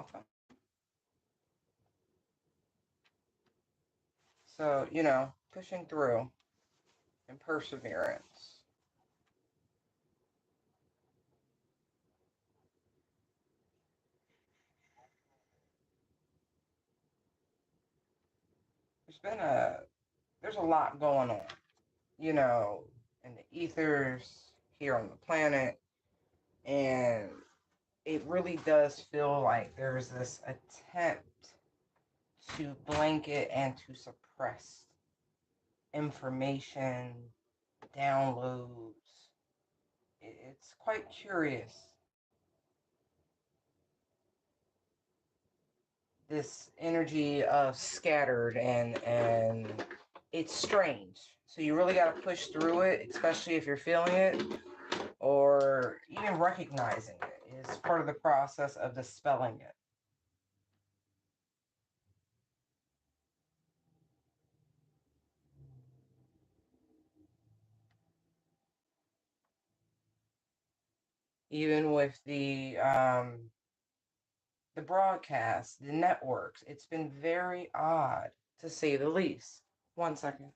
welcome. So, pushing through and perseverance. There's been there's a lot going on, you know, in the ethers here on the planet, and it really does feel like there's this attempt to blanket and to suppress information, downloads. It's quite curious. This energy of scattered and it's strange. So you really got to push through it, especially if you're feeling it or even recognizing it is part of the process of dispelling it. Even with the broadcast, the networks, it's been very odd to say the least. One second.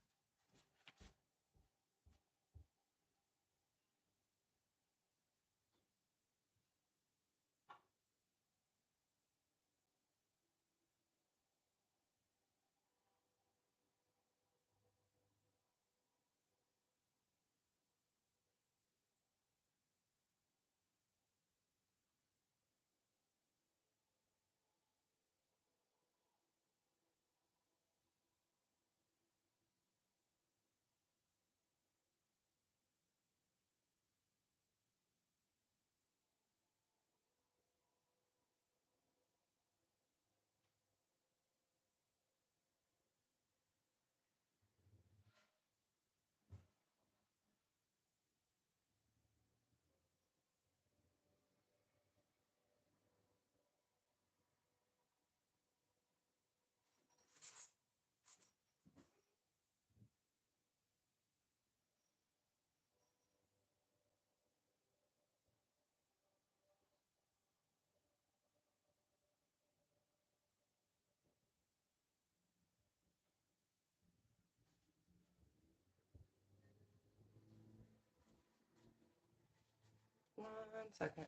One second.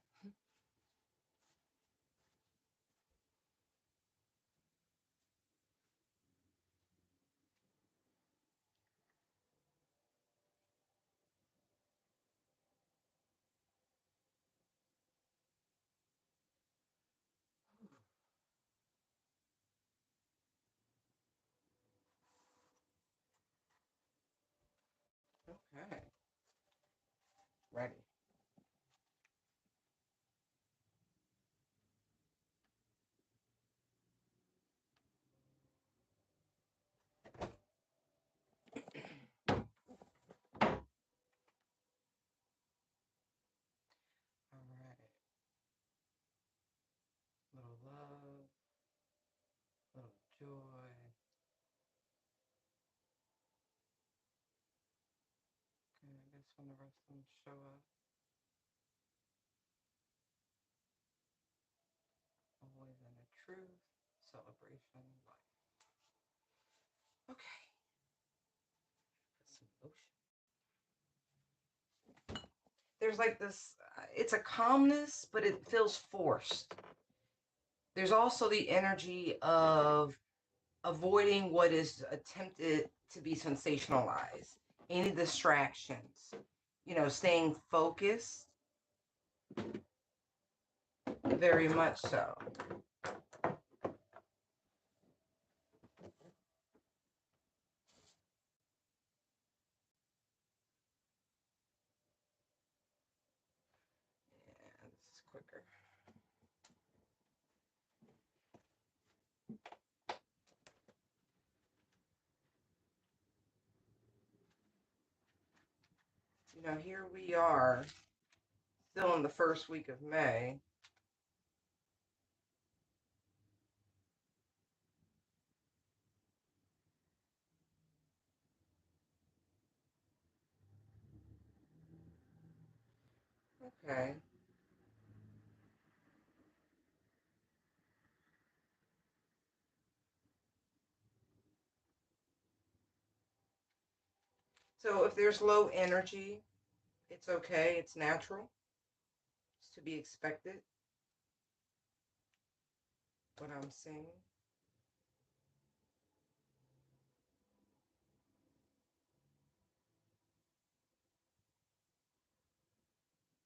Okay. Ready. All right. Little love, little joy. Okay, I guess when the rest of them show up, always in the truth, celebration, life. Okay. Put some motion. There's like this, it's a calmness, but it feels forced. There's also the energy of avoiding what is attempted to be sensationalized, any distractions, staying focused, very much so. Yeah, this is quicker. Here we are, still in the first week of May. Okay. So if there's low energy, it's okay. It's natural. It's to be expected. What I'm seeing.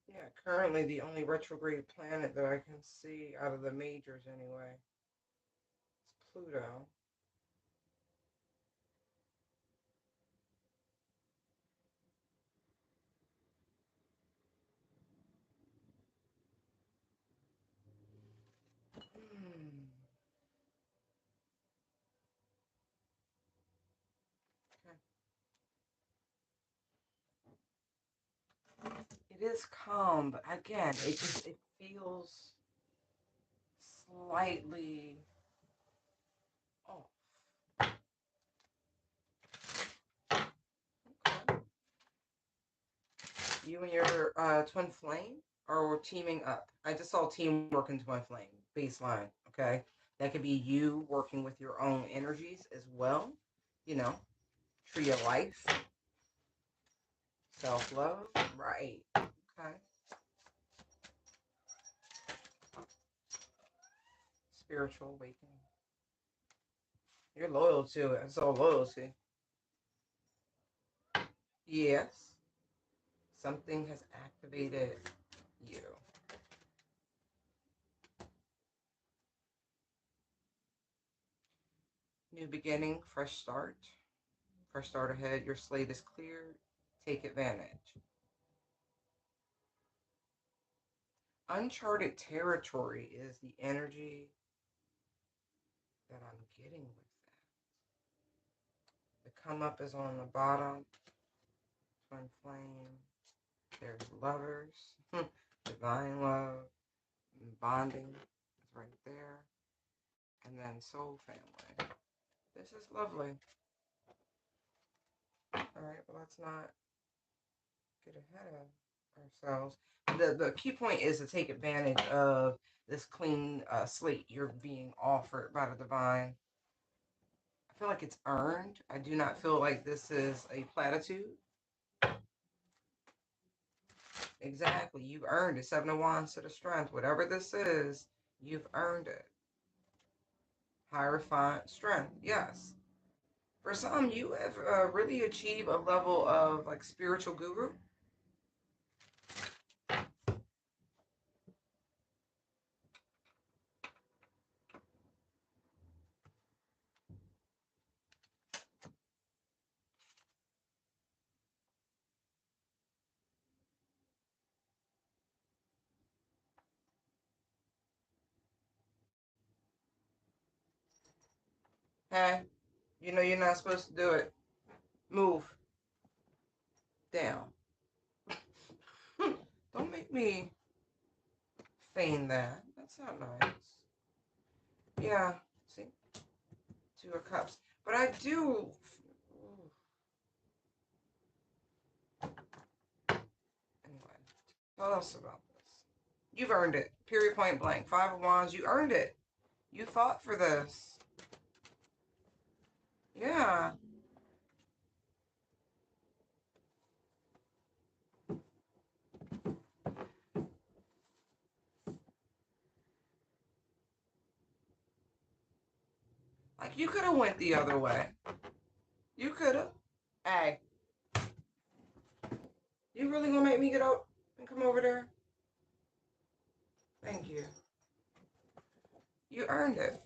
Yeah, currently the only retrograde planet that I can see out of the majors anyway is Pluto. Hmm. Okay. It is calm, but again, it feels slightly off. Okay. You and your twin flame are teaming up. I just saw teamwork in twin flame baseline. Okay, that could be you working with your own energies as well. You know, tree of life, self love, right? Okay, spiritual awakening. You're loyal to it. I saw loyalty. Yes, something has activated you. New beginning, fresh start ahead. Your slate is cleared. Take advantage. Uncharted territory is the energy that I'm getting with that. The come up is on the bottom. Twin flame. There's lovers. Divine love. Bonding is right there. And then soul family. This is lovely. All right, well, let's not get ahead of ourselves. The key point is to take advantage of this clean slate you're being offered by the divine. I feel like it's earned. I do not feel like this is a platitude. Exactly. You've earned it. Seven of Wands to the strength. Whatever this is, you've earned it. Hierophant strength. Yes. For some, you have really achieved a level of like spiritual guru. Hey, you know you're not supposed to do it. Move down. Don't make me feign that. That's not nice. Yeah. See, Two of Cups. But I do. Anyway, tell us about this. You've earned it. Period. Point blank. Five of Wands. You earned it. You fought for this. Yeah. Like you could have went the other way. You could have. Hey, you really gonna make me get up and come over there? Thank you. You earned it.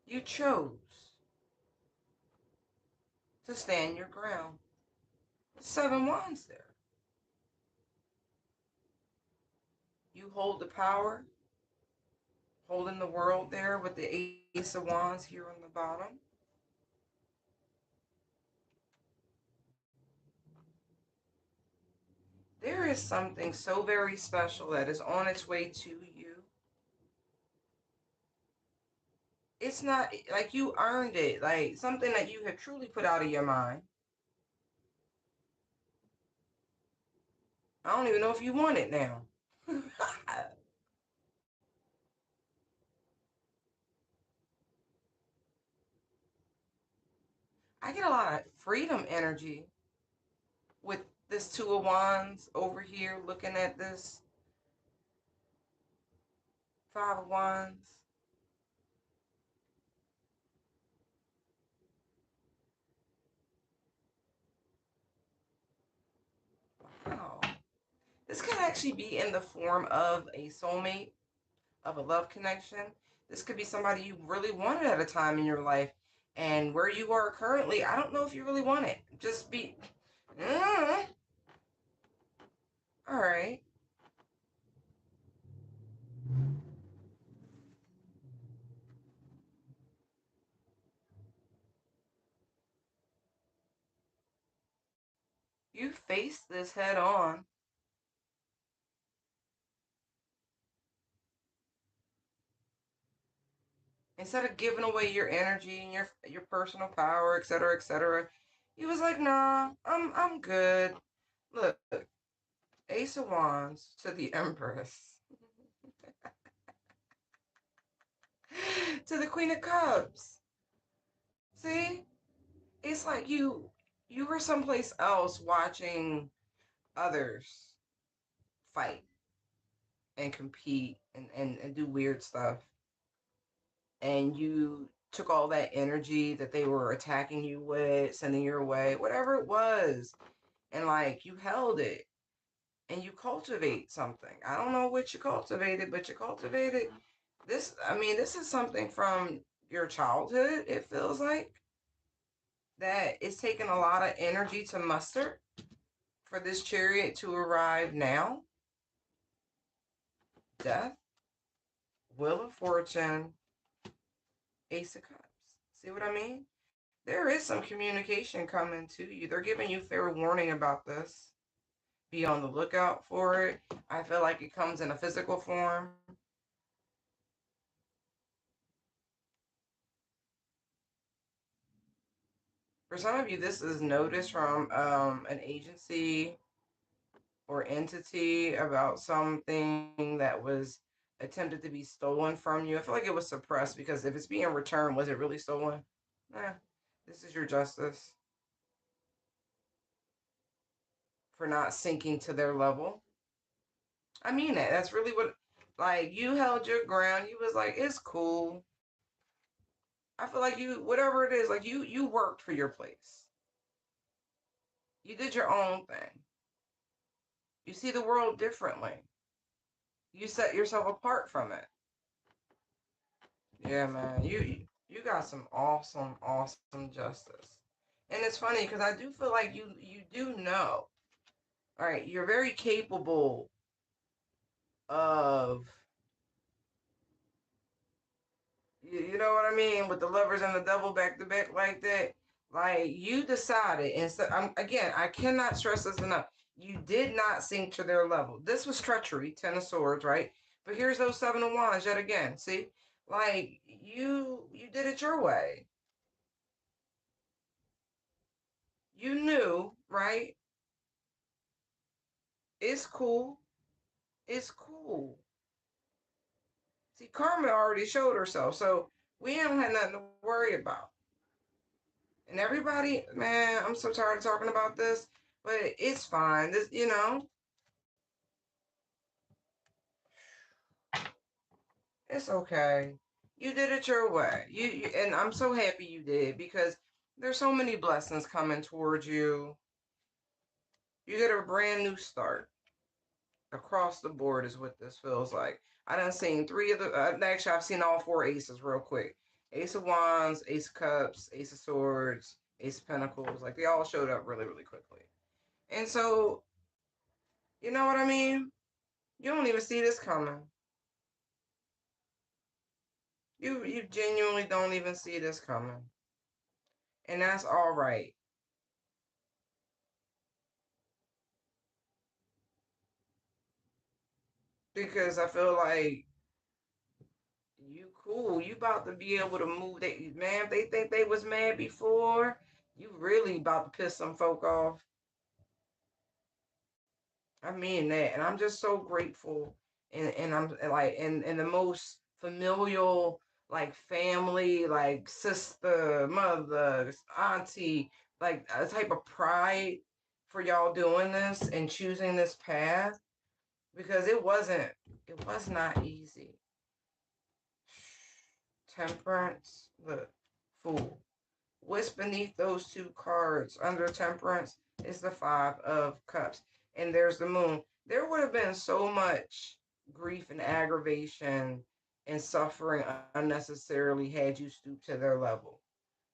You chose to stand your ground. Seven Wands there. You hold the power, holding the world there with the Ace of Wands here on the bottom. There is something so very special that is on its way to you. It's not like you earned it, like something that you have truly put out of your mind. I don't even know if you want it now. I get a lot of freedom energy with this Two of Wands over here looking at this Five of Wands. Wow. This can actually be in the form of a soulmate, of a love connection. This could be somebody you really wanted at a time in your life. And where you are currently, I don't know if you really want it. Just be. Mm, all right. You face this head on. Instead of giving away your energy and your personal power, etc., etc., he was like, "Nah, I'm good." Look, Ace of Wands to the Empress, to the Queen of Cups. See, it's like you were someplace else watching others fight and compete and do weird stuff, and you took all that energy that they were attacking you with, sending your way, whatever it was, and like you held it and you cultivate something. I don't know what you cultivated, but you cultivated this. I mean, this is something from your childhood, it feels like, that it's taken a lot of energy to muster for this chariot to arrive now. Death, Wheel of Fortune, Ace of Cups. See what I mean? There is some communication coming to you. They're giving you fair warning about this. Be on the lookout for it. I feel like it comes in a physical form. For some of you, this is notice from an agency or entity about something that was attempted to be stolen from you. I feel like it was suppressed because if it's being returned, was it really stolen? Eh, this is your justice for not sinking to their level. I mean that. That's really what, like, you held your ground. You was like, it's cool. I feel like you, whatever it is, like you worked for your place. You did your own thing. You see the world differently. You set yourself apart from it. Yeah, man. You got some awesome justice. And it's funny because I do feel like you do know. All right, you're very capable of, you know what I mean, with the lovers and the devil back to back like that. Like you decided, and so I'm again, I cannot stress this enough. You did not sink to their level. This was treachery, Ten of Swords, right? But here's those Seven of Wands yet again. See, like you did it your way. You knew, right? It's cool. It's cool. See, Karma already showed herself, so we don't have nothing to worry about. And everybody, man, I'm so tired of talking about this, but it's fine. This, it's okay. You did it your way. And I'm so happy you did because there's so many blessings coming towards you. You get a brand new start across the board, is what this feels like. I done seen three of the. Actually, I've seen all four aces real quick. Ace of Wands, Ace of Cups, Ace of Swords, Ace of Pentacles. Like they all showed up really quickly. And so, you know what I mean? You don't even see this coming. You genuinely don't even see this coming. And that's all right. Because I feel like you cool. You about to be able to move. They, man, if they think they was mad before, you really about to piss some folk off. I mean that. And I'm just so grateful. And I'm like in the most familial, like family, like sister, mother, auntie, like a type of pride for y'all doing this and choosing this path because it was not easy. Temperance, the Fool. What's beneath those two cards under Temperance is the Five of Cups. And there's the Moon. There would have been so much grief and aggravation and suffering unnecessarily had you stoop to their level.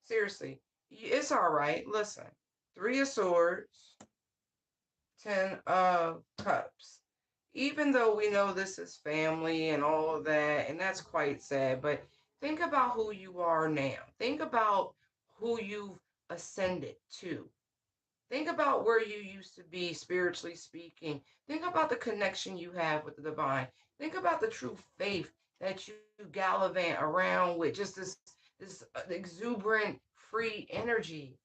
Seriously, it's all right. Listen, Three of Swords, Ten of Cups. Even though we know this is family and all of that, and that's quite sad, but think about who you are now. Think about who you've ascended to. Think about where you used to be spiritually speaking. Think about the connection you have with the divine. Think about the true faith that you gallivant around with, just this exuberant, free energy.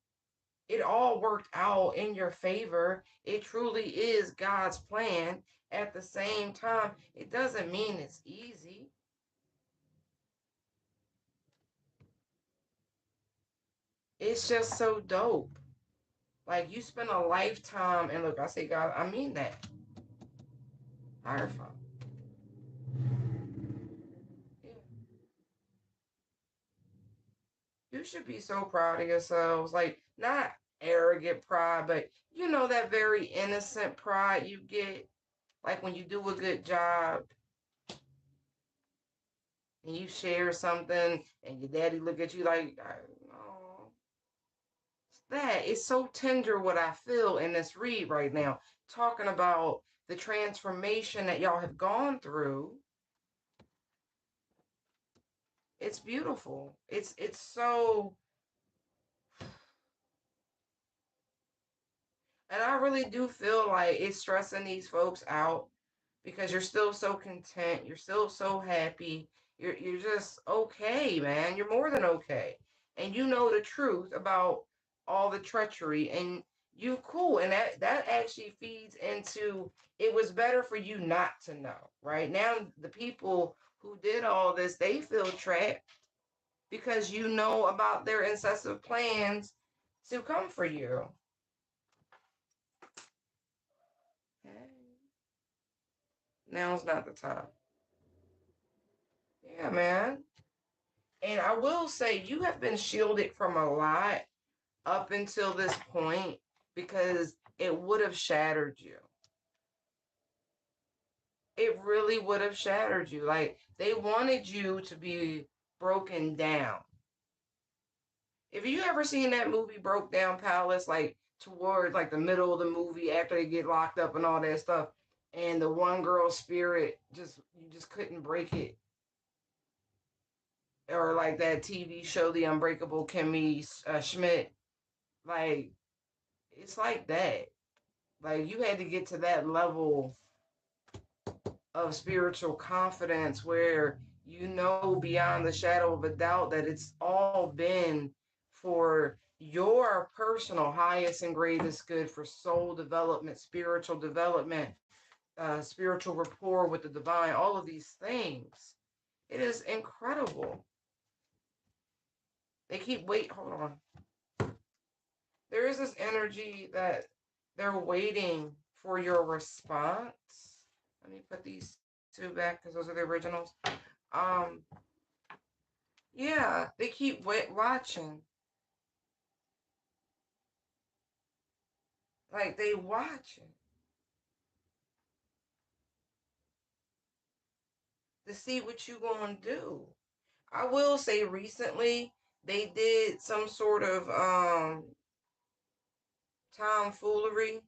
It all worked out in your favor. It truly is God's plan. At the same time, it doesn't mean it's easy. It's just so dope. Like you spend a lifetime, and look, I say God, I mean that. Hierophant. Yeah. You should be so proud of yourselves. Like, not arrogant pride, but that very innocent pride you get, like when you do a good job and you share something and your daddy look at you like, oh, that is so tender what I feel in this read right now, talking about the transformation that y'all have gone through. It's beautiful. It's so, and I really do feel like it's stressing these folks out because you're still so content, you're still so happy, you're just okay, man. You're more than okay. And you know the truth about all the treachery and you cool. And that actually feeds into it was better for you not to know. Right now the people who did all this, they feel trapped because you know about their incessant plans to come for you. Hey, now's not the time. Yeah, man. And I will say, you have been shielded from a lot up until this point because it would have shattered you. It really would have shattered you. Like, they wanted you to be broken down. If you ever seen that movie Broke Down Palace, like toward like the middle of the movie after they get locked up and all that stuff, and the one girl's spirit just you just couldn't break it, or like that TV show The Unbreakable Kimmy Schmidt, like it's like that. Like you had to get to that level of spiritual confidence where you know beyond the shadow of a doubt that it's all been for your personal highest and greatest good for soul development, spiritual development, spiritual rapport with the divine, all of these things. It is incredible. They keep wait, hold on. There is this energy that they're waiting for your response. Let me put these two back because those are the originals. Um, yeah, they keep watching. Like they watching to see what you gonna do. I will say recently they did some sort of tomfoolery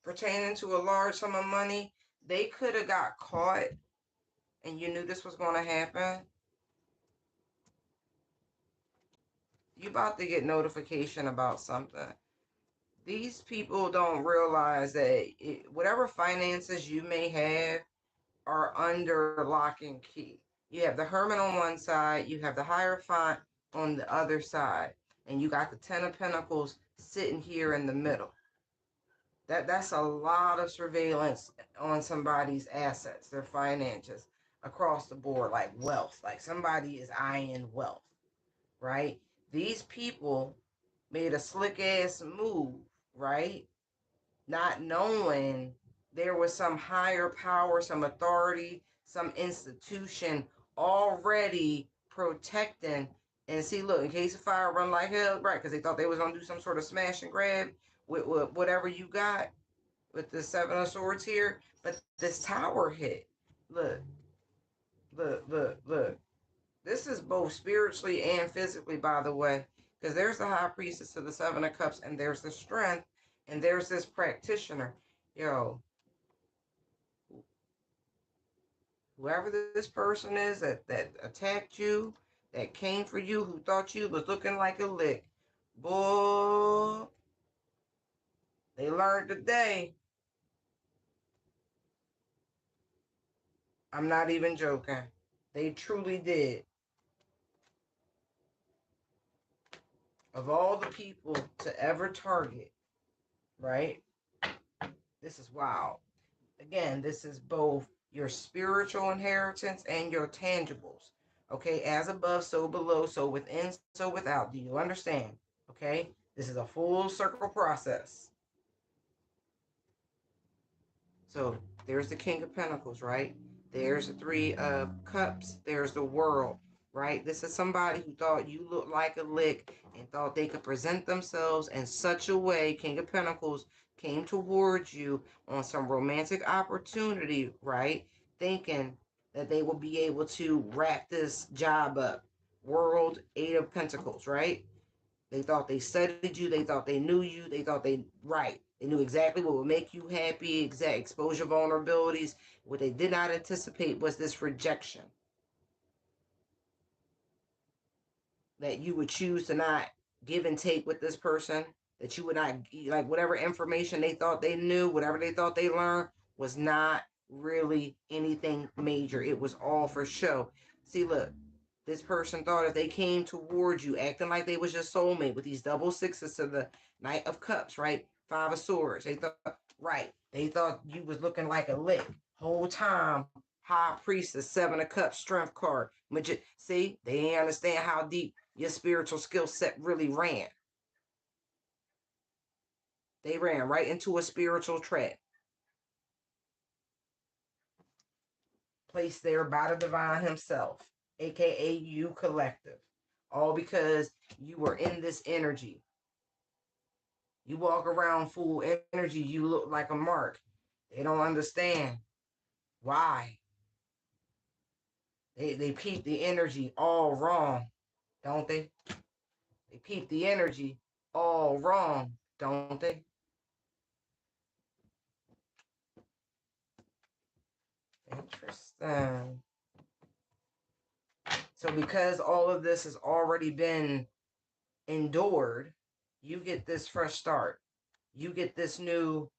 pertaining to a large sum of money. They could have got caught and you knew this was gonna happen. You about to get notification about something. These people don't realize that whatever finances you may have are under lock and key. You have the Hermit on one side, you have the Hierophant on the other side, and you got the Ten of Pentacles sitting here in the middle. That's a lot of surveillance on somebody's assets, their finances. across the board, like wealth. Like somebody is eyeing wealth, right? These people made a slick ass move, right? Not knowing there was some higher power, some authority, some institution already protecting. And see, look, in case of fire, run like hell, right? Because they thought they was gonna do some sort of smash and grab with whatever you got with the Seven of Swords here. But this tower hit. Look, look. This is both spiritually and physically, by the way, because there's the high priestess of the Seven of Cups, and there's the strength, and there's this practitioner. Yo, whoever this person is that attacked you, that came for you, who thought you was looking like a lick, boy, they learned today. I'm not even joking. They truly did. Of all the people to ever target, right? This is wild. Again, this is both your spiritual inheritance and your tangibles. Okay, as above, so below, so within, so without. Do you understand? Okay, this is a full circle process. So there's the King of Pentacles, right? There's the Three of Cups. There's the World, right? This is somebody who thought you looked like a lick and thought they could present themselves in such a way. King of Pentacles came towards you on some romantic opportunity, right? Thinking that they will be able to wrap this job up. World, Eight of Pentacles, right? They thought they studied you. They thought they knew you. They thought right. They knew exactly what would make you happy, exact exposure vulnerabilities. What they did not anticipate was this rejection. That you would choose to not give and take with this person. That you would not, like, whatever information they thought they knew, whatever they thought they learned was not really anything major. It was all for show. See, look, this person thought if they came towards you acting like they was your soulmate with these double sixes to the Knight of Cups, right? Five of Swords. They thought, right. They thought you was looking like a lick. Whole time, High Priestess, Seven of Cups, Strength card. See, they didn't understand how deep your spiritual skill set really ran. They ran right into a spiritual trap. Placed there by the divine himself, aka you collective. All because you were in this energy. You walk around full energy, you look like a mark. They don't understand why. They peep the energy all wrong, don't they? They peep the energy all wrong, don't they? Interesting. So because all of this has already been endured, you get this fresh start. You get this new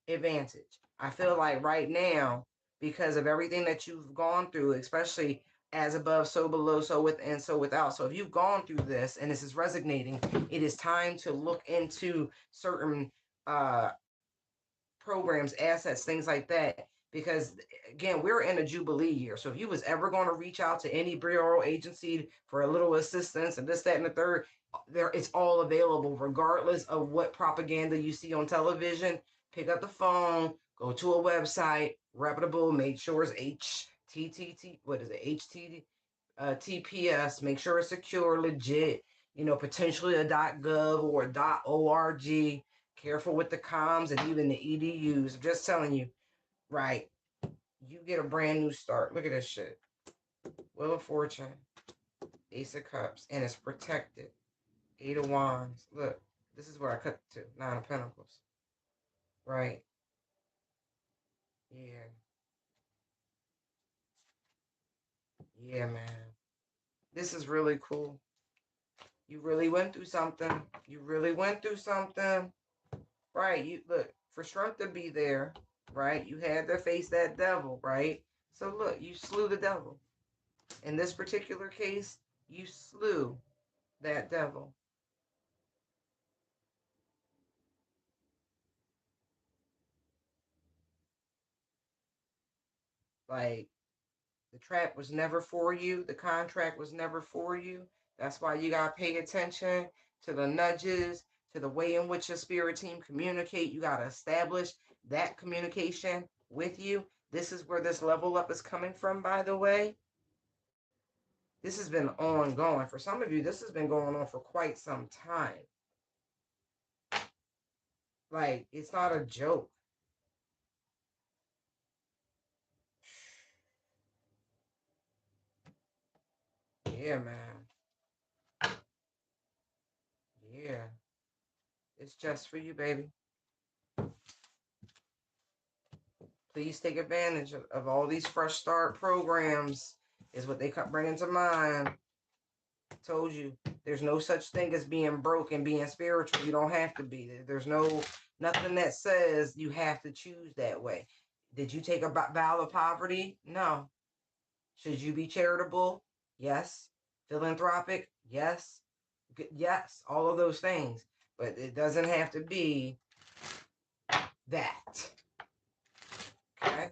advantage. I feel like right now, because of everything that you've gone through, especially as above, so below, so within, so without. So if you've gone through this and this is resonating, it is time to look into certain uh programs, assets, things like that. Because again, we're in a jubilee year. So if you was ever going to reach out to any bureau agency for a little assistance and this, that, and the third, there it's all available, regardless of what propaganda you see on television. Pick up the phone, go to a website, reputable, make sure it's HTTT, what is it, TPS, make sure it's secure, legit, potentially a .gov or a .org. Careful with the comms and even the EDUs. I'm just telling you, right? You get a brand new start. Look at this shit. Wheel of Fortune, Ace of Cups, and it's protected. Eight of Wands. Look, this is where I cut to. Nine of Pentacles. Right. Yeah. Yeah, man. This is really cool. You really went through something. You really went through something. Right. You look, for strength to be there, right? You had to face that devil, right? So look, you slew the devil. In this particular case, you slew that devil. Like, The trap was never for you. The contract was never for you. That's why you got to pay attention to the nudges, to the way in which your spirit team communicate. You got to establish that communication with you. This is where this level up is coming from, by the way. This has been ongoing. For some of you, this has been going on for quite some time. Like, it's not a joke. Yeah, man. Yeah. It's just for you, baby. Please take advantage of all these fresh start programs, is what they kept bringing to mind. I told you, there's no such thing as being broke and being spiritual. You don't have to be. There's nothing that says you have to choose that way. Did you take a vow of poverty? No. Should you be charitable? Yes. Philanthropic? Yes. Yes. All of those things. But it doesn't have to be that. Okay?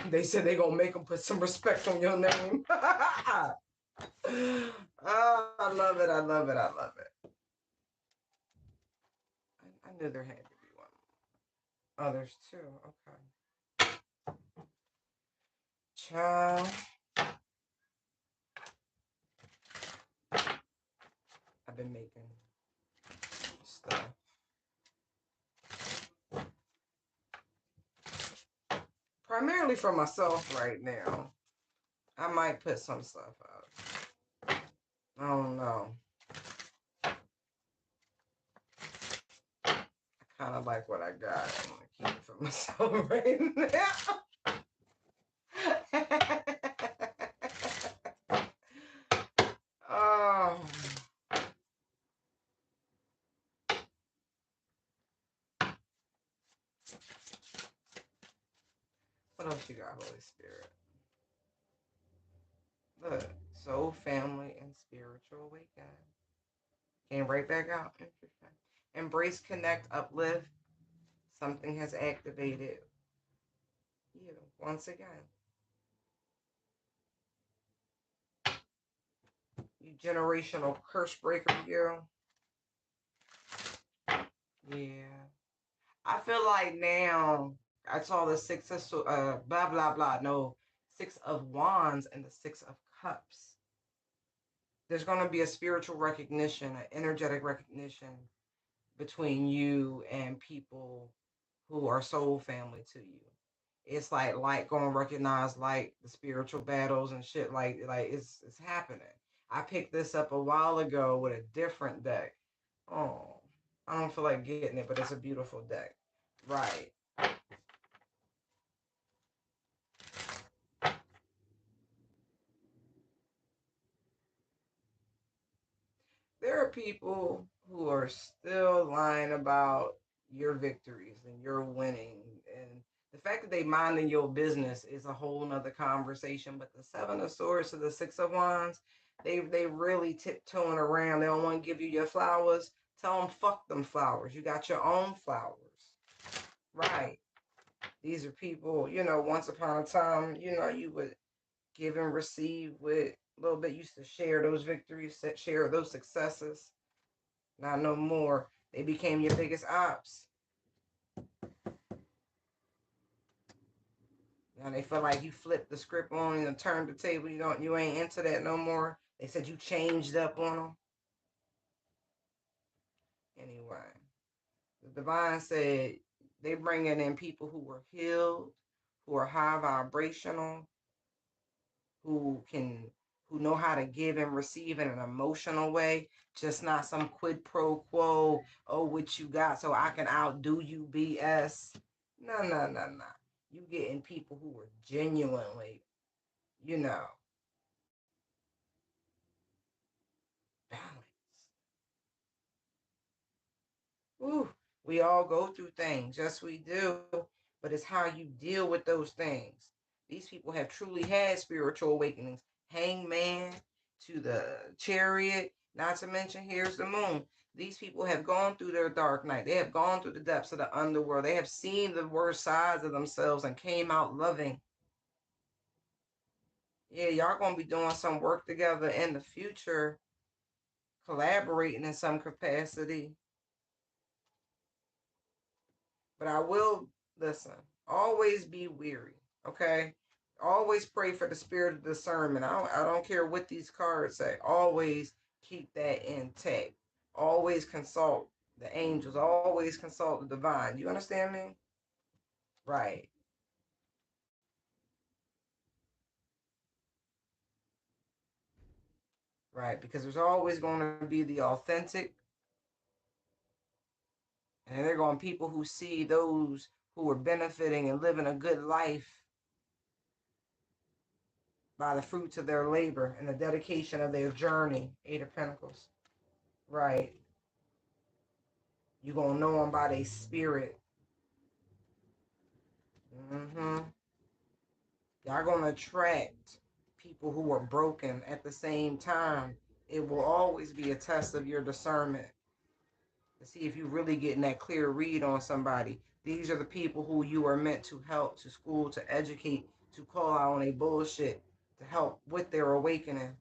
They said they gonna make them put some respect on your name. Oh, I love it. I love it. I love it. I knew there had to be one. Others too. Okay. Child. I've been making stuff. Primarily for myself right now. I might put some stuff out. I don't know. I kind of like what I got. I'm going to keep it for myself right now. Oh. What else you got, Holy Spirit? Look, soul, family, and spiritual awakening. Came right back out. Interesting. Embrace, connect, uplift. Something has activated you once again. You generational curse breaker, you. Yeah. I feel like now I saw the six of blah blah blah. No, 6 of Wands and the 6 of Cups. There's going to be a spiritual recognition, an energetic recognition between you and people who are soul family to you. It's like going to recognize like the spiritual battles and shit. Like it's happening. I picked this up a while ago with a different deck. Oh, I don't feel like getting it, but it's a beautiful deck. Right. There are people who are still lying about your victories and your winning. And the fact that they minding your business is a whole nother conversation. But the 7 of Swords to the 6 of Wands, they really tiptoeing around. They don't want to give you your flowers. Tell them fuck them flowers. You got your own flowers. Right. These are people, once upon a time, you would give and receive with a little bit, used to share those victories, share those successes. Not no more. They became your biggest ops. Now they feel like you flipped the script on and turned the table. You ain't into that no more. They said you changed up on them. Anyway, the divine said they bringing in people who were healed, who are high vibrational, who know how to give and receive in an emotional way, just not some quid pro quo, oh, what you got so I can outdo you BS. No. You getting people who are genuinely, balanced. Ooh, we all go through things. Yes, we do. But it's how you deal with those things. These people have truly had spiritual awakenings. Hangman to the Chariot, not to mention here's the Moon. These people have gone through their dark night. They have gone through the depths of the underworld. They have seen the worst sides of themselves and came out loving. Yeah, y'all gonna be doing some work together in the future, collaborating in some capacity. But I will listen. Always be weary, okay? Always pray for the spirit of discernment. I don't care what these cards say. Always keep that intact. Always consult the angels. Always consult the divine. You understand me? Right, right. Because there's always going to be the authentic, and they're going to people who see those who are benefiting and living a good life by the fruits of their labor and the dedication of their journey. Eight of Pentacles. Right. You're going to know them by their spirit. Mm-hmm. Y'all going to attract people who are broken at the same time. It will always be a test of your discernment to see if you're really getting that clear read on somebody. These are the people who you are meant to help, to school, to educate, to call out on a bullshit, to help with their awakening.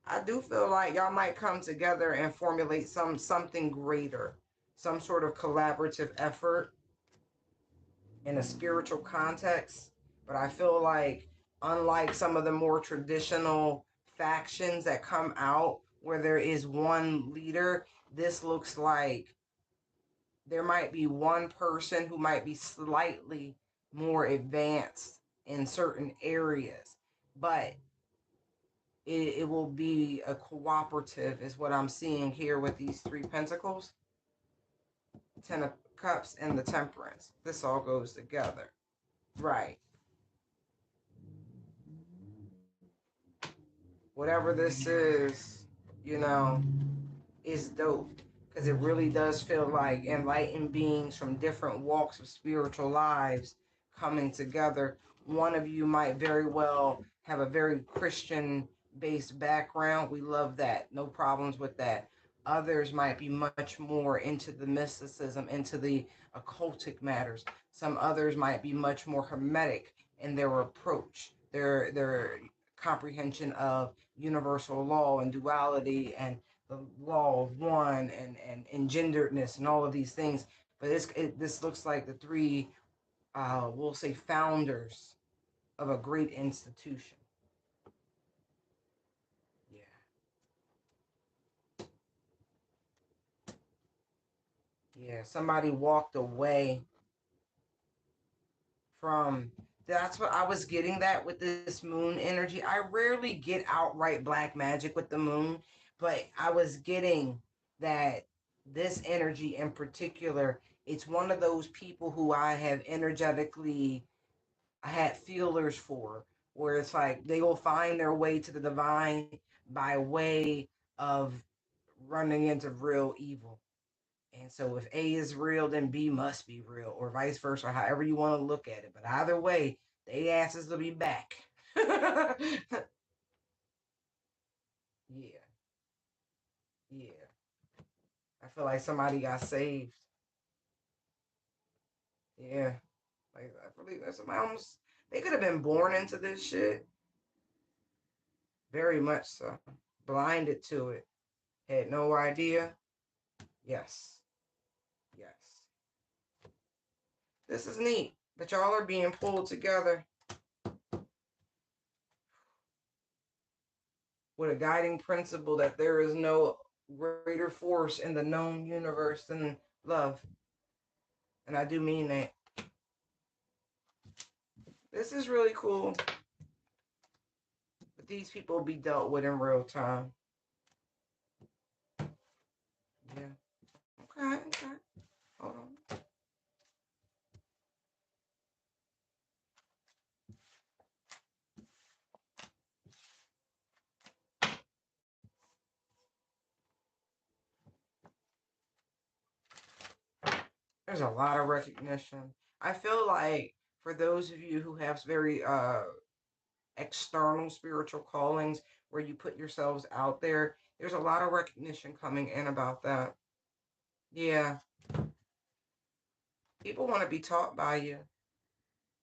I do feel like y'all might come together and formulate something greater, some sort of collaborative effort in a spiritual context. But I feel like, unlike some of the more traditional factions that come out where there is one leader, this looks like there might be one person who might be slightly more advanced in certain areas, but it will be a cooperative, is what I'm seeing here with these three pentacles, 10 of cups, and the temperance. This all goes together. Right. Whatever this is, you know, is dope, because it really does feel like enlightened beings from different walks of spiritual lives coming together. One of you might very well have a very Christian based background. We love that. No problems with that. Others might be much more into the mysticism, into the occultic matters. Some others might be much more hermetic in their approach, their comprehension of universal law and duality and the law of one and engenderedness and all of these things. But this looks like the three, we'll say, founders of a great institution. Yeah, yeah. Somebody walked away from. That's what I was getting that with this moon energy. I rarely get outright black magic with the moon, but I was getting that this energy in particular, it's one of those people who I have energetically, I had feelers for, where it's like they will find their way to the divine by way of running into real evil. And so if A is real, then B must be real, or vice versa, however you want to look at it. But either way, they asses will be back. Yeah, yeah. I feel like somebody got saved. Yeah. Like I believe that somebody almost, they could have been born into this shit. Very much so. Blinded to it. Had no idea. Yes. Yes. This is neat. But y'all are being pulled together with a guiding principle that there is no greater force in the known universe than love. And I do mean that. This is really cool. But these people will be dealt with in real time. Yeah. Okay, okay. Hold on. There's a lot of recognition. I feel like for those of you who have very external spiritual callings where you put yourselves out there, there's a lot of recognition coming in about that. Yeah. People want to be taught by you.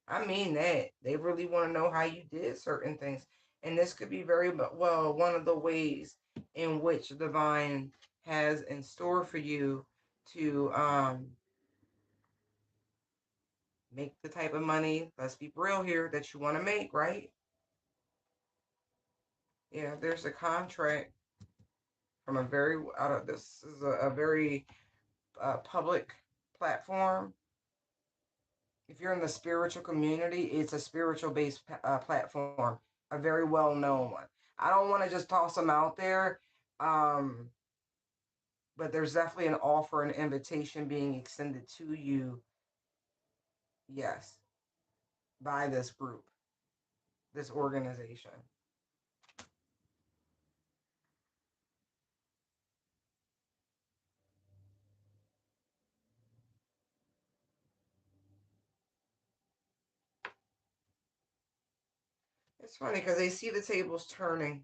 I mean that. They really want to know how you did certain things. And this could be very well one of the ways in which the divine has in store for you to make the type of money, let's be real here, that you want to make, right? Yeah, there's a contract from a very out of this is a very public platform. If you're in the spiritual community, it's a spiritual based platform, a very well known one. I don't want to just toss them out there, um, but there's definitely an offer, an invitation being extended to you, yes, by this group, this organization. It's funny because they see the tables turning,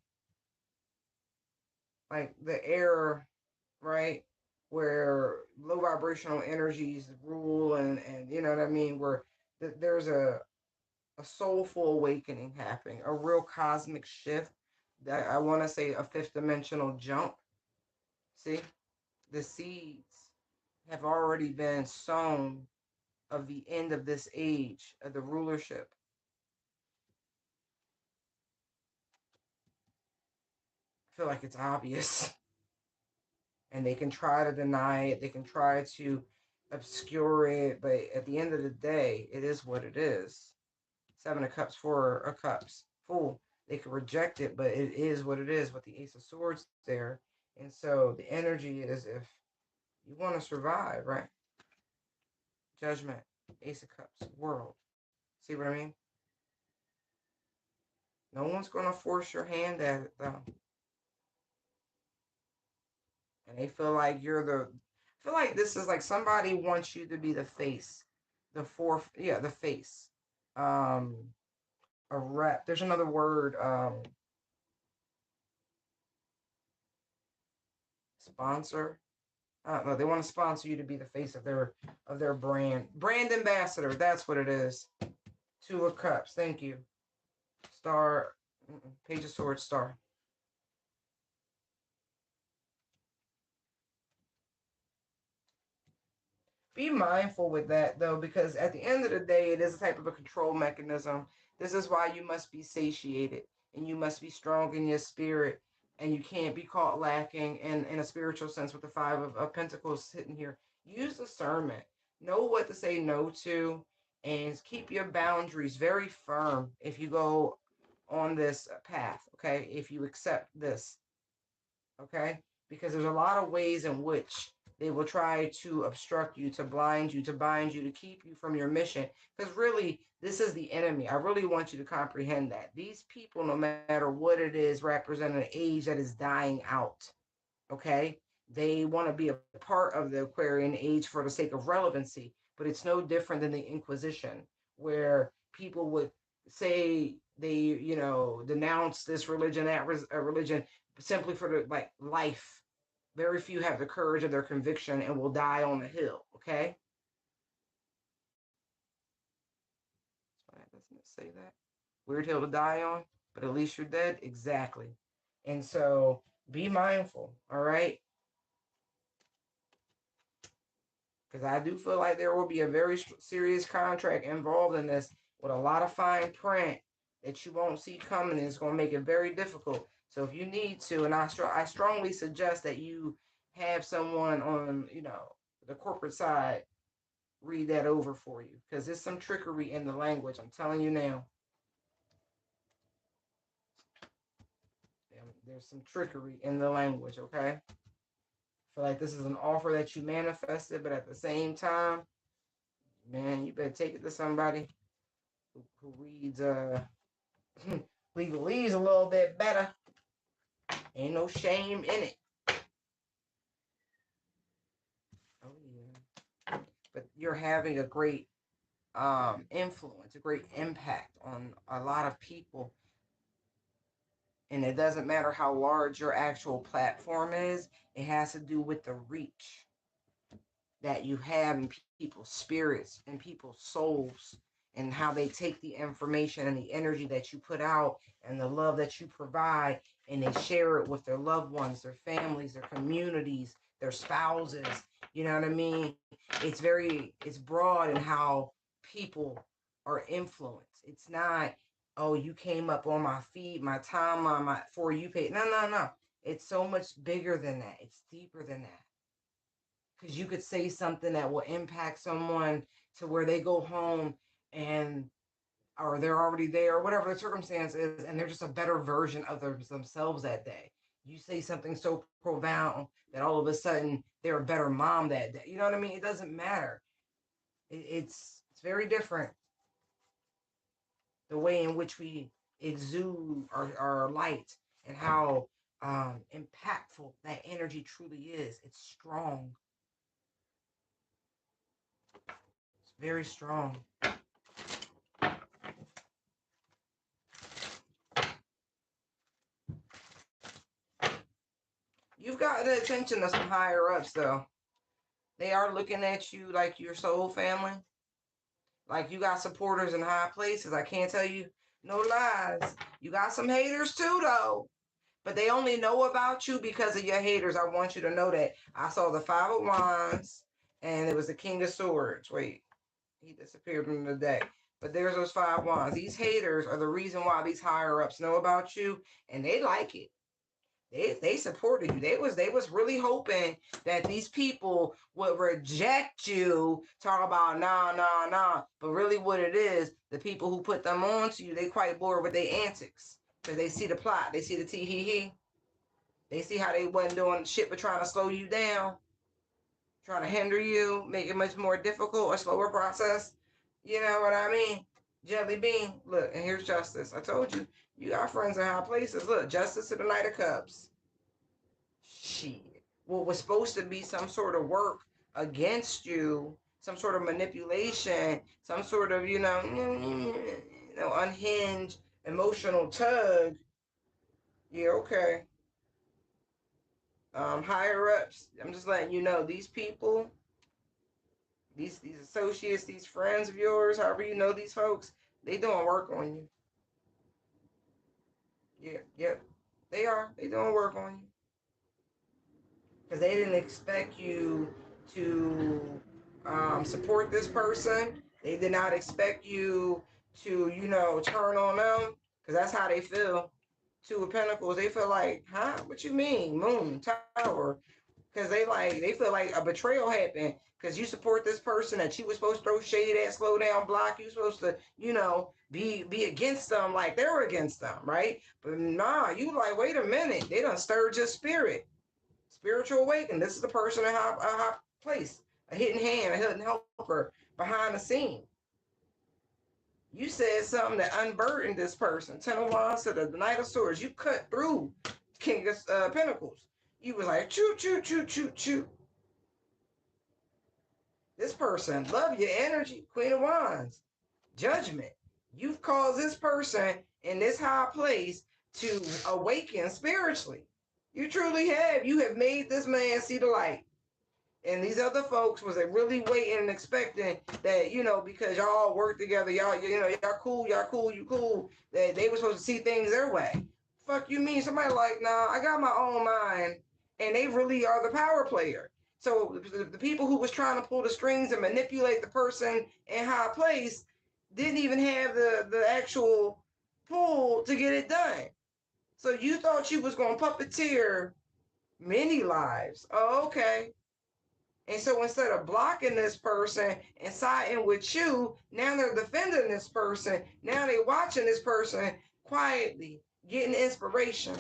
like the air, right? Where low vibrational energies rule, and you know what I mean? Where there's a soulful awakening happening, a real cosmic shift. That I want to say a fifth dimensional jump. See, the seeds have already been sown of the end of this age of the rulership. I feel like it's obvious, and they can try to deny it. They can try to obscure it, but at the end of the day, it is what it is. Seven of Cups, Four of Cups, Fool. They could reject it, but it is what it is with the Ace of Swords there. And so the energy is if you want to survive, right? Judgment, Ace of Cups, World. See what I mean? No one's going to force your hand at it, though. And they feel like you're the. I feel like this is like somebody wants you to be the face, the fourth, yeah, the face. Um, a rep. There's another word. Sponsor. I don't know. They want to sponsor you to be the face of their brand ambassador. That's what it is. Two of Cups. Thank you. Star. Page of Swords. Star. Be mindful with that though, because at the end of the day, it is a type of a control mechanism. This is why you must be satiated and you must be strong in your spirit, and you can't be caught lacking in a spiritual sense with the Five of Pentacles sitting here. Use discernment. Know what to say no to, and keep your boundaries very firm if you go on this path, okay? If you accept this, okay? Because there's a lot of ways in which they will try to obstruct you, to blind you, to bind you, to keep you from your mission. Because really, this is the enemy. I really want you to comprehend that. These people, no matter what it is, represent an age that is dying out, okay? They want to be a part of the Aquarian age for the sake of relevancy, but it's no different than the Inquisition, where people would say they, denounce this religion, that religion, simply for the like life. Very few have the courage of their conviction and will die on the hill. Okay, doesn't it say that? Weird hill to die on, but at least you're dead. Exactly. And so be mindful. All right, because I do feel like there will be a very serious contract involved in this with a lot of fine print that you won't see coming, and it's going to make it very difficult. So if you need to, and I strongly suggest that you have someone on, the corporate side read that over for you, because there's some trickery in the language. I'm telling you now. There's some trickery in the language, okay? I feel like this is an offer that you manifested, but at the same time, man, you better take it to somebody who reads legalese a little bit better. Ain't no shame in it. Oh yeah. But you're having a great influence, a great impact on a lot of people. And it doesn't matter how large your actual platform is, it has to do with the reach that you have in people's spirits and people's souls. and how they take the information and the energy that you put out and the love that you provide, and they share it with their loved ones, their families, their communities, their spouses. You know what I mean? It's broad in how people are influenced. It's not, oh, you came up on my feed, my timeline, my for you page. No, no, no. It's so much bigger than that. It's deeper than that. Because you could say something that will impact someone to where they go home and or they're already there, or whatever the circumstance is, and they're just a better version of themselves that day. You say something so profound that all of a sudden they're a better mom that day. You know what I mean? It doesn't matter. It's very different the way in which we exude our light and how impactful that energy truly is. It's strong. It's very strong. You've got the attention of some higher ups, though. They are looking at you like your soul family. Like you got supporters in high places. I can't tell you no lies. You got some haters too, though. But they only know about you because of your haters. I want you to know that. I saw the Five of Wands, and it was the King of Swords. Wait, he disappeared from the deck. But there's those Five Wands. These haters are the reason why these higher ups know about you, and they like it. They supported you. They was really hoping that these people would reject you, talk about nah, nah, nah. But really what it is, the people who put them on to you, they quite bored with their antics. Because they see the plot, they see the tee hee hee. They see how they wasn't doing shit but trying to slow you down, trying to hinder you, make it much more difficult, a slower process. You know what I mean? Jelly bean, look, and here's justice. I told you, you got friends in high places. Look, justice to the Knight of Cups. Shit. What was supposed to be some sort of work against you, some sort of manipulation, some sort of, unhinged emotional tug. Yeah, okay. Higher ups, I'm just letting you know these people, these associates, these friends of yours, however you know these folks, they doing work on you. Yeah, yep. They are. They doing work on you. Because they didn't expect you to support this person. They did not expect you to, turn on them, because that's how they feel. Two of Pentacles, they feel like, huh? What you mean? Moon, Tower. Because they feel like a betrayal happened because you support this person that you were supposed to throw shade at, slow down, block. You supposed to, be against them like they were against them, right? But nah, you like, wait a minute. They done stirred your spirit. Spiritual awakening. This is the person in a high place, a hidden hand, a hidden helper behind the scene. You said something that unburdened this person. Ten of Wands to the Knight of Swords. You cut through King of Pentacles. You was like, choo, choo, choo, choo, choo. This person, love your energy. Queen of Wands, Judgment. You've caused this person in this high place to awaken spiritually. You truly have. You have made this man see the light. And these other folks was really waiting and expecting that, because y'all work together, y'all cool, you cool, that they were supposed to see things their way. Fuck you mean? Somebody like, nah, I got my own mind, and they really are the power player. So the people who was trying to pull the strings and manipulate the person in high place didn't even have the actual pull to get it done. So you thought you was going to puppeteer many lives. Oh, okay. And so instead of blocking this person and siding with you, now they're defending this person. Now they're watching this person quietly, getting inspiration.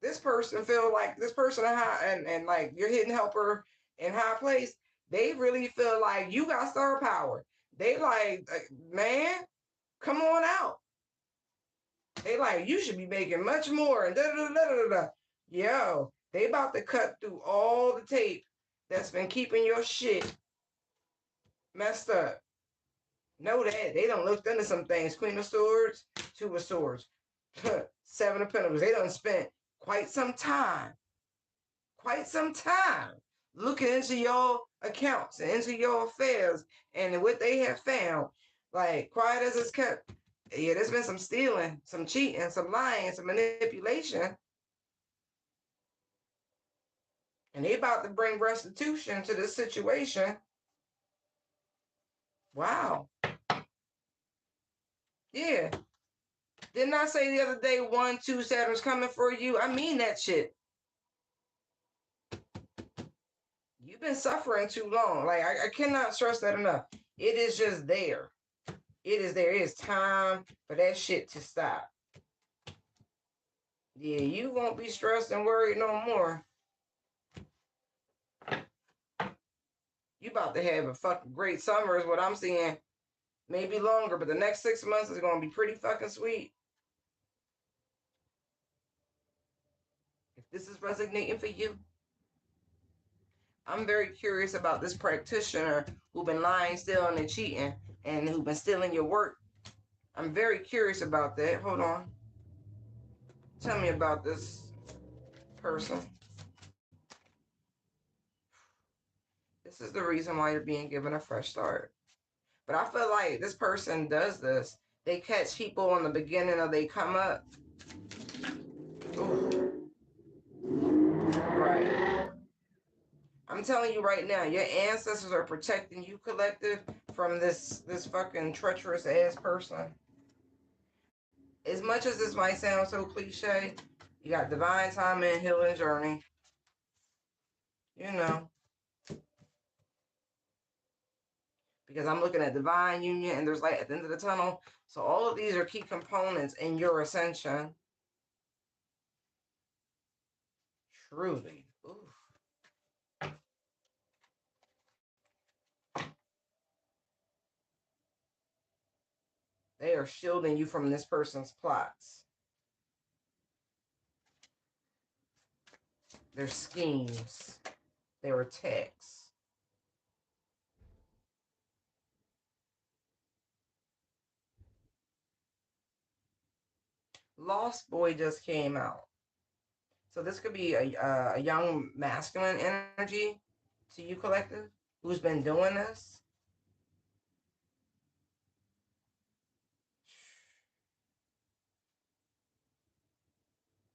This person feel like this person and like your hidden helper in high place, they really feel like you got star power. They like, man, come on out. They like, you should be making much more and da da da da da. Yo, they about to cut through all the tape that's been keeping your shit messed up. Know that. They done looked into some things. Queen of Swords, Two of Swords, Seven of Pentacles. They done spent quite some time looking into your accounts and into your affairs and what they have found. Like, quiet as it's kept. Yeah, there's been some stealing, some cheating, some lying, some manipulation. And they about to bring restitution to this situation. Wow. Yeah. Didn't I say the other day 1, 2 Saturn's coming for you? I mean that shit. You've been suffering too long. Like, I cannot stress that enough. It is just there. It is there. It is time for that shit to stop. Yeah, you won't be stressed and worried no more. You about to have a fucking great summer is what I'm seeing. Maybe longer, but the next 6 months is going to be pretty fucking sweet. If this is resonating for you, I'm very curious about this practitioner who's been lying, stealing, and cheating, and who's been stealing your work. I'm very curious about that. Hold on. Tell me about this person. This is the reason why you're being given a fresh start. But I feel like this person does this. They catch people in the beginning of they come up. Ooh. Right. I'm telling you right now, your ancestors are protecting you, collective, from this fucking treacherous ass person. As much as this might sound so cliche, you got divine time and healing journey. You know. Because I'm looking at divine union and there's light at the end of the tunnel. So all of these are key components in your ascension. Truly. Ooh. They are shielding you from this person's plots. Their schemes. Their attacks. Lost Boy just came out. So this could be a young masculine energy to you, collective, who's been doing this.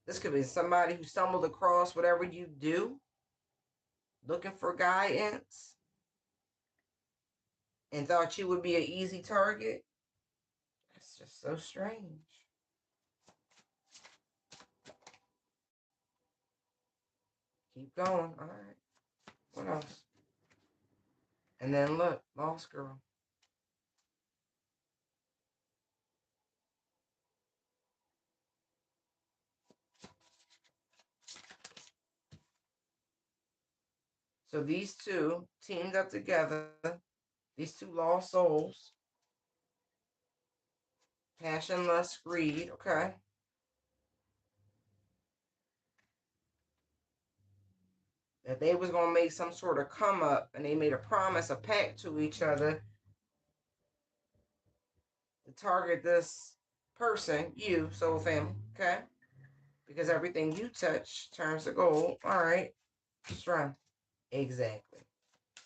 This could be somebody who stumbled across whatever you do, looking for guidance, and thought you would be an easy target. That's just so strange. Keep going. All right. What else? And then look, Lost Girl. So these two teamed up together, these two lost souls. Passion, lust, greed, okay. That they was gonna make some sort of come up, and they made a promise, a pact to each other to target this person, you, soul family, okay? Because everything you touch turns to gold. All right, strength, exactly.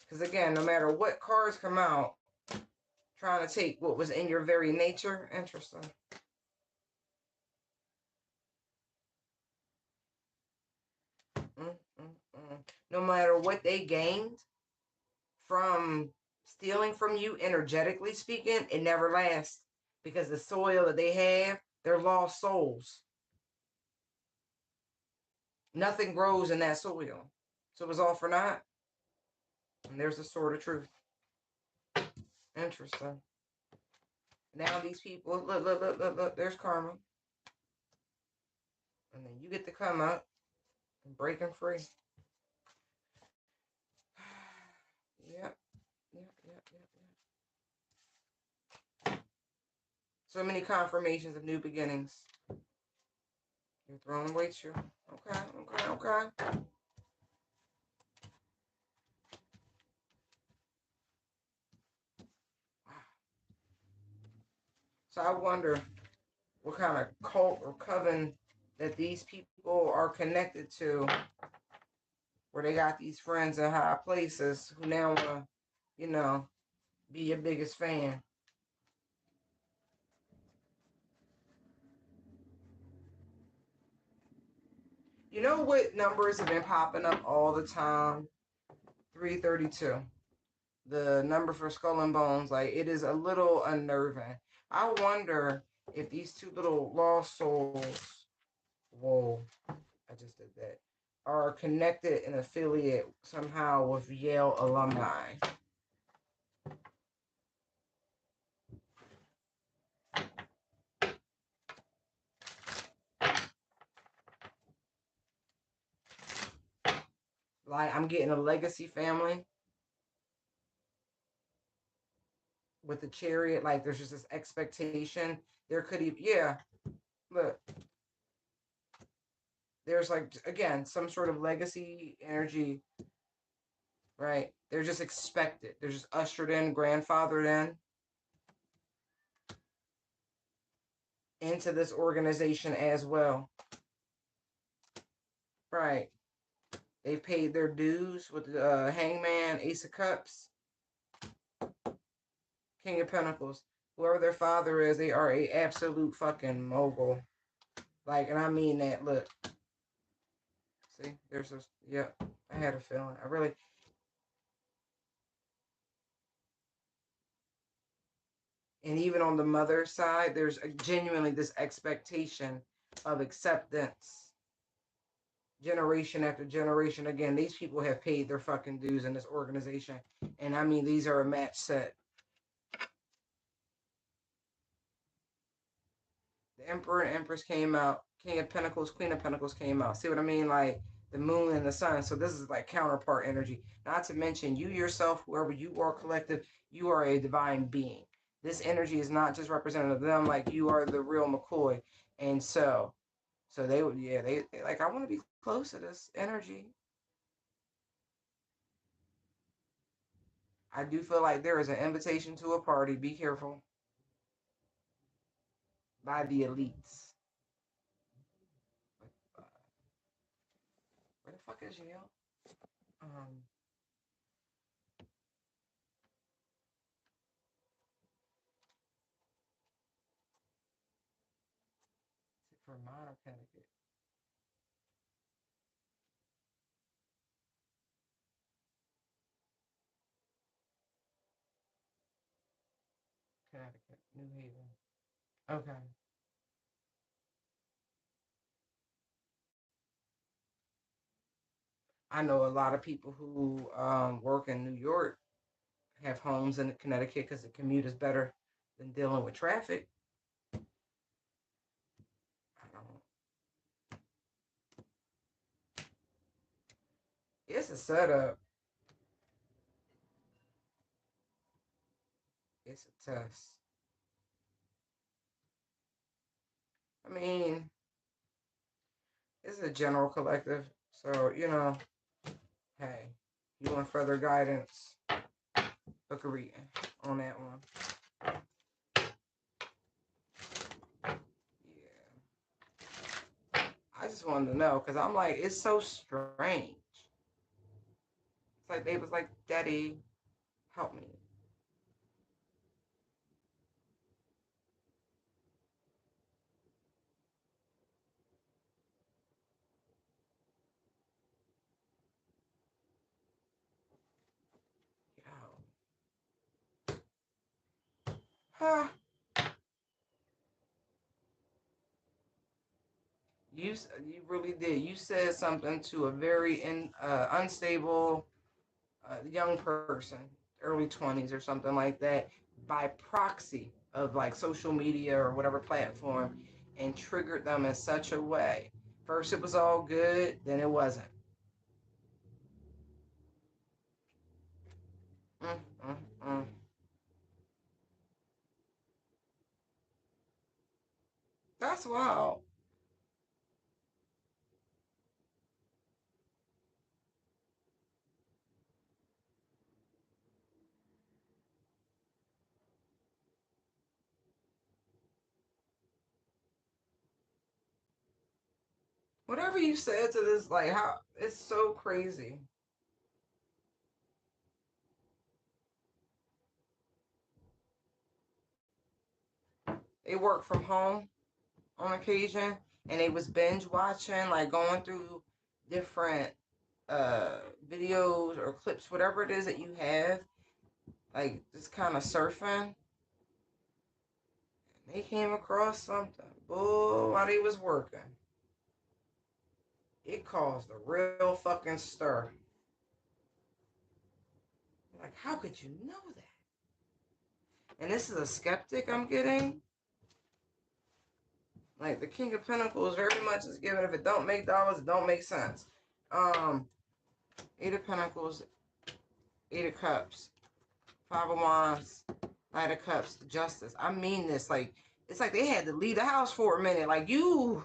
Because again, no matter what cards come out, trying to take what was in your very nature, interesting. No matter what they gained from stealing from you, energetically speaking, it never lasts because the soil that they have, they're lost souls. Nothing grows in that soil. So it was all for naught. And there's the sword of truth. Interesting. Now these people, look, there's karma. And then you get to come up and break them free. Yep. So many confirmations of new beginnings. Your throne awaits you. Okay. So I wonder what kind of cult or coven that these people are connected to where they got these friends in high places who now want to, you know, be your biggest fan. You know what numbers have been popping up all the time? 332. The number for skull and bones. Like, it is a little unnerving. I wonder if these two little lost souls, whoa, I just did that, are connected and affiliate somehow with Yale alumni. Like, I'm getting a legacy family with the chariot. Like, there's just this expectation. There could even, yeah, look, there's like, again, some sort of legacy energy, right? They're just expected. They're just ushered in, grandfathered into this organization as well. Right. They've paid their dues with the Hangman, Ace of Cups, King of Pentacles. Whoever their father is, they are a absolute fucking mogul. Like, and I mean that. Look, see, there's this. Yep, I had a feeling. I really. And even on the mother side, there's genuinely this expectation of acceptance, generation after generation. Again, these people have paid their fucking dues in this organization, and I mean, these are a match set. The Emperor and Empress came out. King of Pentacles, Queen of Pentacles came out. See what I mean? Like the moon and the sun. So this is like counterpart energy. Not to mention you yourself, whoever you are collective, you are a divine being. This energy is not just representative of them. Like you are the real McCoy. And so they would, yeah, they like, I want to be close to this energy. I do feel like there is an invitation to a party. Be careful. By the elites. Where the fuck is Yale? Um, Vermont or Connecticut? Connecticut, New Haven. Okay. I know a lot of people who work in New York have homes in Connecticut because the commute is better than dealing with traffic. I don't. It's a setup. It's a test. I mean, it's a general collective, so hey, you want further guidance? Book a reading on that one. Yeah, I just wanted to know because I'm like, it's so strange. It's like they was like, Daddy, help me. Yo. You really did. You said something to a very unstable young person, early 20s or something like that, by proxy of like social media or whatever platform, and triggered them in such a way. First, it was all good, then it wasn't. Mm, mm, mm. That's wild. Whatever you said to this, like, how it's so crazy. They work from home on occasion, and they was binge watching, like going through different uh videos or clips, whatever it is that you have, like just kind of surfing. They came across something, bull, while they was working. It caused a real fucking stir. Like, how could you know that? And this is a skeptic I'm getting. Like, the King of Pentacles very much is given, if it don't make dollars, it don't make sense. Um, Eight of Pentacles, Eight of Cups, Five of Wands, Knight of Cups, Justice. I mean this, like, it's like they had to leave the house for a minute. Like, you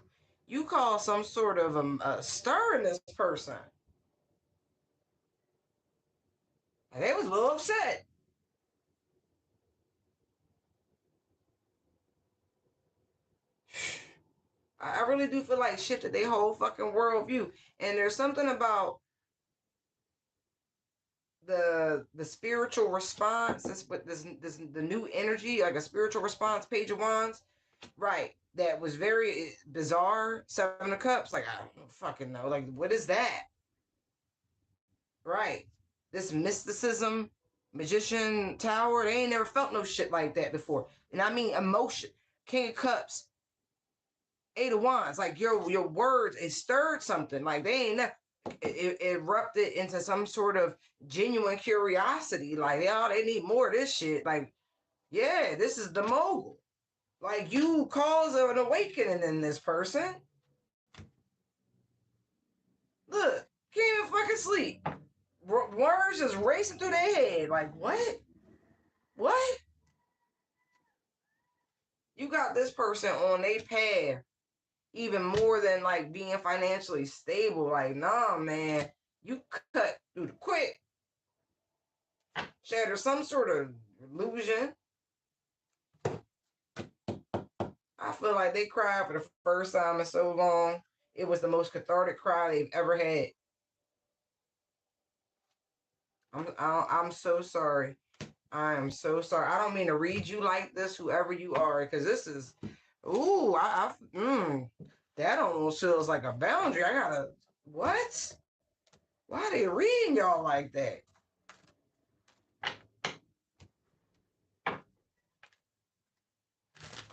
call some sort of a stir in this person. And they was a little upset. I really do feel like shifted their whole fucking worldview. And there's something about the spiritual response. This the new energy, like a spiritual response, Page of Wands, right? That was very bizarre. Seven of Cups, like I don't fucking know, like what is that? Right? This mysticism, magician tower. They ain't never felt no shit like that before. And I mean emotion. King of Cups, Eight of Wands, like your words, it stirred something. Like they ain't it erupted into some sort of genuine curiosity. Like, oh, they need more of this shit. Like, yeah, this is the mogul. Like you cause an awakening in this person. Look, can't even fucking sleep. Words just racing through their head. Like, what? What? You got this person on their path even more than like being financially stable. Like, nah, man, you cut through the quick, shatter some sort of illusion. I feel like they cried for the first time in so long. It was the most cathartic cry they've ever had. I'm so sorry. I am so sorry. I don't mean to read you like this, whoever you are, because this is, ooh, that almost feels like a boundary. I gotta, what? Why are they reading y'all like that?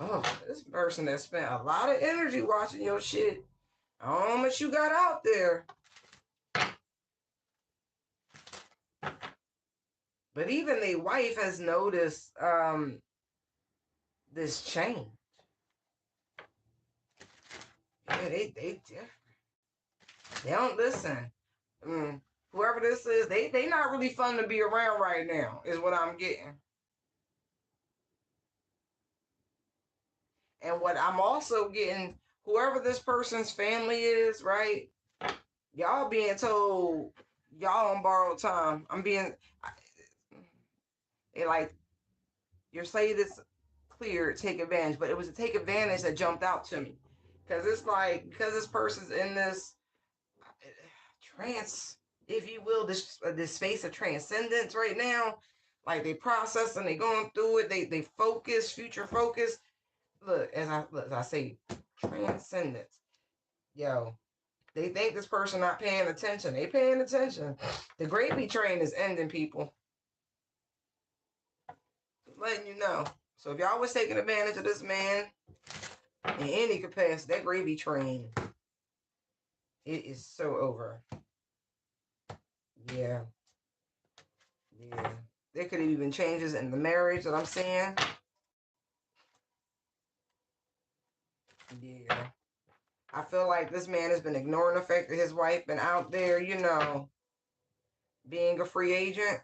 Oh, this person that spent a lot of energy watching your shit. I don't know how much you got out there. But even the wife has noticed this change. Yeah, they different. They don't listen. Whoever this is, they not really fun to be around right now, is what I'm getting. And what I'm also getting, whoever this person's family is, right? Y'all being told y'all on borrowed time. It like your slate is clear, take advantage, but it was a take advantage that jumped out to me. Because it's like, because this person's in this trance, if you will, this space of transcendence right now. Like they process and they going through it. They focus, future focus. Look, as I say, transcendence. Yo, they think this person not paying attention. They paying attention. The gravy train is ending, people. Just letting you know. So if y'all was taking advantage of this man in any capacity, that gravy train, it is so over. Yeah. Yeah. There could have even changes in the marriage that I'm seeing. Yeah. I feel like this man has been ignoring the fact that his wife been out there, being a free agent.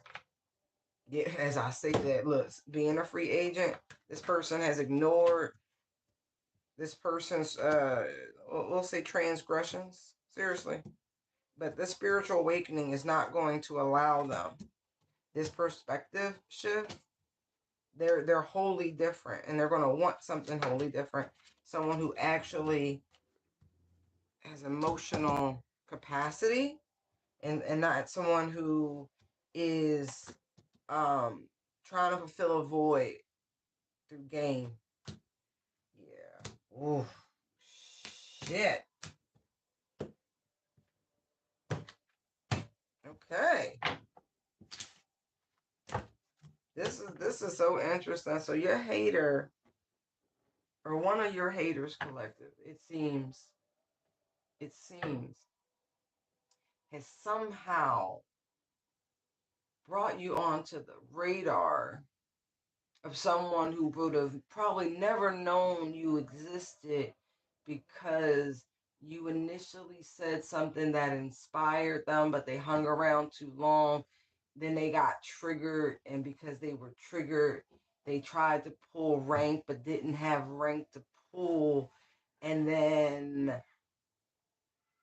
Yeah, as I say that, look, being a free agent, this person has ignored this person's we'll say transgressions. Seriously. But this spiritual awakening is not going to allow them this perspective shift. They're wholly different, and they're going to want something wholly different. Someone who actually has emotional capacity and not someone who is trying to fulfill a void through gain. Yeah. Ooh. Shit. Okay. This is so interesting. So your hater or one of your haters collective, it seems has somehow brought you onto the radar of someone who would have probably never known you existed because you initially said something that inspired them, but they hung around too long. Then they got triggered, and because they were triggered, they tried to pull rank but didn't have rank to pull. And then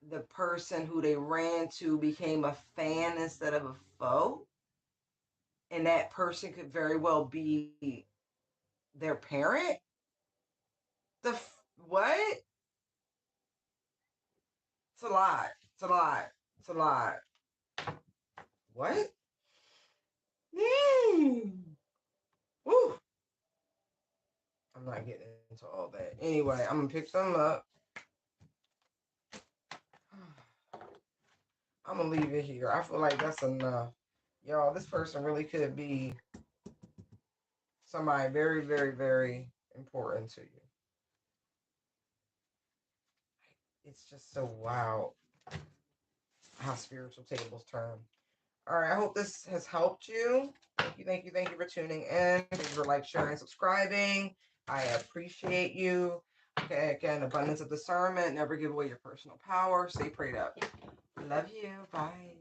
the person who they ran to became a fan instead of a foe. And that person could very well be their parent. What? It's a lot. It's a lot. It's a lot. What? Woo. I'm not getting into all that. Anyway, I'm gonna pick some up. I'm gonna leave it here. I feel like that's enough. Y'all, this person really could be somebody very, very, very important to you. It's just so wild how spiritual tables turn. All right, I hope this has helped you. Thank you for tuning in. Thank you for like, sharing, subscribing. I appreciate you. Okay, again, abundance of discernment. Never give away your personal power. Stay prayed up. Love you. Bye.